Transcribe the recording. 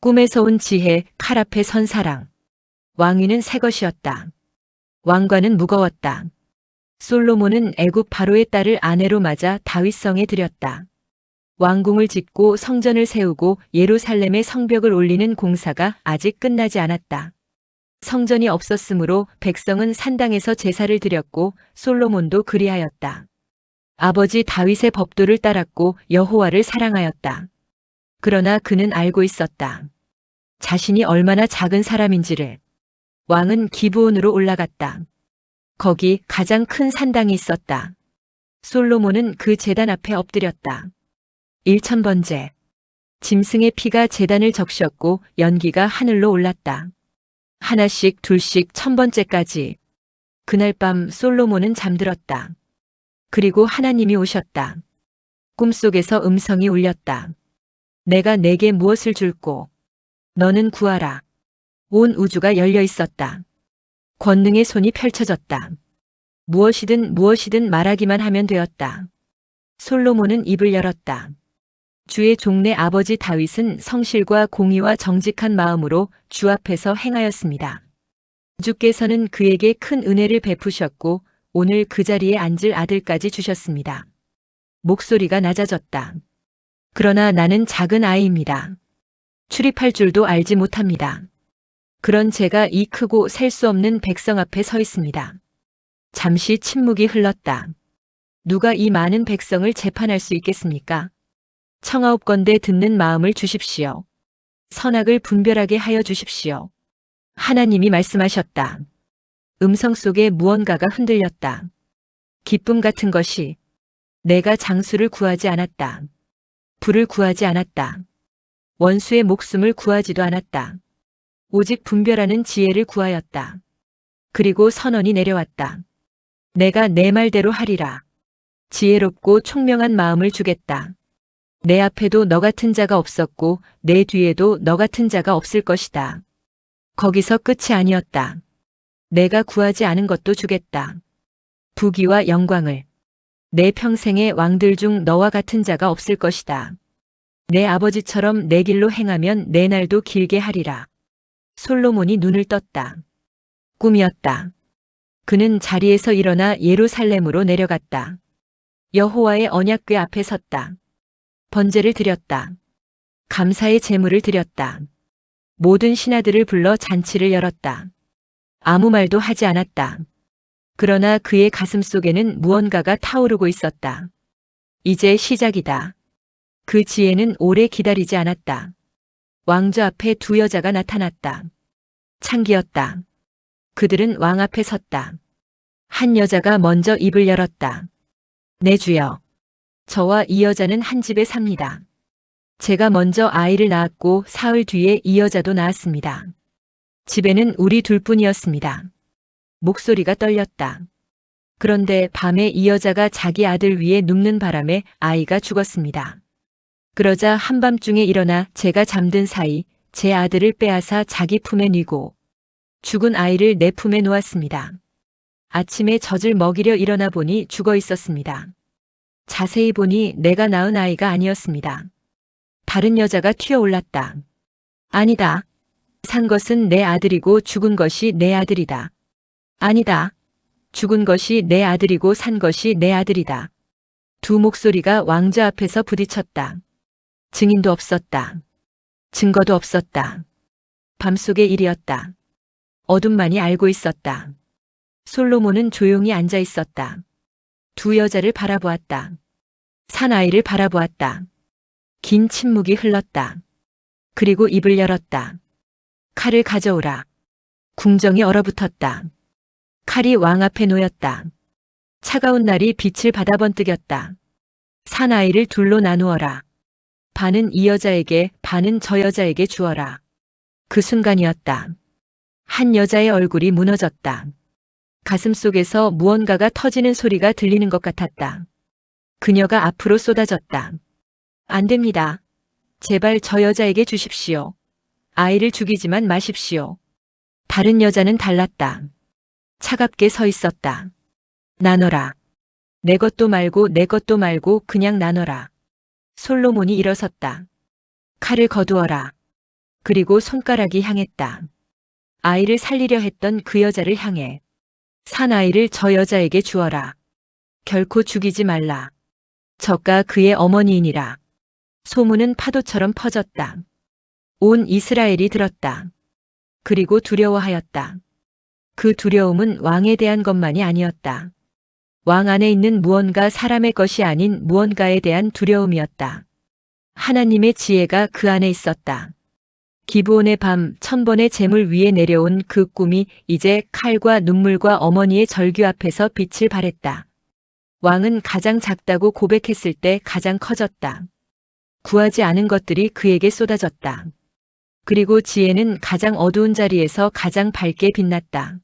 꿈에서 온 지혜, 칼 앞에 선 사랑. 왕위는 새 것이었다. 왕관은 무거웠다. 솔로몬은 애굽 바로의 딸을 아내로 맞아 다윗성에 들였다. 왕궁을 짓고 성전을 세우고 예루살렘의 성벽을 올리는 공사가 아직 끝나지 않았다. 성전이 없었으므로 백성은 산당에서 제사를 드렸고 솔로몬도 그리하였다. 아버지 다윗의 법도를 따랐고 여호와를 사랑하였다. 그러나 그는 알고 있었다. 자신이 얼마나 작은 사람인지를. 왕은 기브온으로 올라갔다. 거기 가장 큰 산당이 있었다. 솔로몬은 그 제단 앞에 엎드렸다. 1000번째. 짐승의 피가 제단을 적셨고 연기가 하늘로 올랐다. 하나씩 둘씩 1000번째까지. 그날 밤 솔로몬은 잠들었다. 그리고 하나님이 오셨다. 꿈속에서 음성이 울렸다. 내가 내게 무엇을 줄꼬? 너는 구하라. 온 우주가 열려 있었다. 권능의 손이 펼쳐졌다. 무엇이든 말하기만 하면 되었다. 솔로몬은 입을 열었다. 주의 종내 아버지 다윗은 성실과 공의와 정직한 마음으로 주 앞에서 행하였습니다. 주께서는 그에게 큰 은혜를 베푸셨고 오늘 그 자리에 앉을 아들까지 주셨습니다. 목소리가 낮아졌다. 그러나 나는 작은 아이입니다. 출입할 줄도 알지 못합니다. 그런 제가 이 크고 셀 수 없는 백성 앞에 서 있습니다. 잠시 침묵이 흘렀다. 누가 이 많은 백성을 재판할 수 있겠습니까? 청하옵건대 듣는 마음을 주십시오. 선악을 분별하게 하여 주십시오. 하나님이 말씀하셨다. 음성 속에 무언가가 흔들렸다. 기쁨 같은 것이. 내가 장수를 구하지 않았다. 부를 구하지 않았다. 원수의 목숨을 구하지도 않았다. 오직 분별하는 지혜를 구하였다. 그리고 선언이 내려왔다. 내가 내 말대로 하리라. 지혜롭고 총명한 마음을 주겠다. 내 앞에도 너 같은 자가 없었고 내 뒤에도 너 같은 자가 없을 것이다. 거기서 끝이 아니었다. 내가 구하지 않은 것도 주겠다. 부귀와 영광을. 내 평생의 왕들 중 너와 같은 자가 없을 것이다. 내 아버지처럼 내 길로 행하면 내 날도 길게 하리라. 솔로몬이 눈을 떴다. 꿈이었다. 그는 자리에서 일어나 예루살렘으로 내려갔다. 여호와의 언약궤 앞에 섰다. 번제를 드렸다. 감사의 제물을 드렸다. 모든 신하들을 불러 잔치를 열었다. 아무 말도 하지 않았다. 그러나 그의 가슴 속에는 무언가가 타오르고 있었다. 이제 시작이다. 그 지혜는 오래 기다리지 않았다. 왕좌 앞에 두 여자가 나타났다. 창기였다. 그들은 왕 앞에 섰다. 한 여자가 먼저 입을 열었다. 내 주여. 저와 이 여자는 한 집에 삽니다. 제가 먼저 아이를 낳았고 사흘 뒤에 이 여자도 낳았습니다. 집에는 우리 둘뿐이었습니다. 목소리가 떨렸다. 그런데 밤에 이 여자가 자기 아들 위에 눕는 바람에 아이가 죽었습니다. 그러자 한밤중에 일어나 제가 잠든 사이 제 아들을 빼앗아 자기 품에 뉘고 죽은 아이를 내 품에 놓았습니다. 아침에 젖을 먹이려 일어나 보니 죽어 있었습니다. 자세히 보니 내가 낳은 아이가 아니었습니다. 다른 여자가 튀어올랐다. 아니다. 산 것은 내 아들이고 죽은 것이 내 아들이다. 아니다. 죽은 것이 내 아들이고 산 것이 내 아들이다. 두 목소리가 왕좌 앞에서 부딪혔다. 증인도 없었다. 증거도 없었다. 밤속의 일이었다. 어둠만이 알고 있었다. 솔로몬은 조용히 앉아 있었다. 두 여자를 바라보았다. 산 아이를 바라보았다. 긴 침묵이 흘렀다. 그리고 입을 열었다. 칼을 가져오라. 궁정이 얼어붙었다. 칼이 왕 앞에 놓였다. 차가운 날이 빛을 받아 번뜩였다. 산 아이를 둘로 나누어라. 반은 이 여자에게, 반은 저 여자에게 주어라. 그 순간이었다. 한 여자의 얼굴이 무너졌다. 가슴 속에서 무언가가 터지는 소리가 들리는 것 같았다. 그녀가 앞으로 쏟아졌다. 안 됩니다. 제발 저 여자에게 주십시오. 아이를 죽이지만 마십시오. 다른 여자는 달랐다. 차갑게 서 있었다. 나눠라. 내 것도 말고 내 것도 말고 그냥 나눠라. 솔로몬이 일어섰다. 칼을 거두어라. 그리고 손가락이 향했다. 아이를 살리려 했던 그 여자를 향해. 산 아이를 저 여자에게 주어라. 결코 죽이지 말라. 저가 그의 어머니이니라. 소문은 파도처럼 퍼졌다. 온 이스라엘이 들었다. 그리고 두려워하였다. 그 두려움은 왕에 대한 것만이 아니었다. 왕 안에 있는 무언가 사람의 것이 아닌 무언가에 대한 두려움이었다. 하나님의 지혜가 그 안에 있었다. 기브온의 밤 1000번의 제물 위에 내려온 그 꿈이 이제 칼과 눈물과 어머니의 절규 앞에서 빛을 발했다. 왕은 가장 작다고 고백했을 때 가장 커졌다. 구하지 않은 것들이 그에게 쏟아졌다. 그리고 지혜는 가장 어두운 자리에서 가장 밝게 빛났다.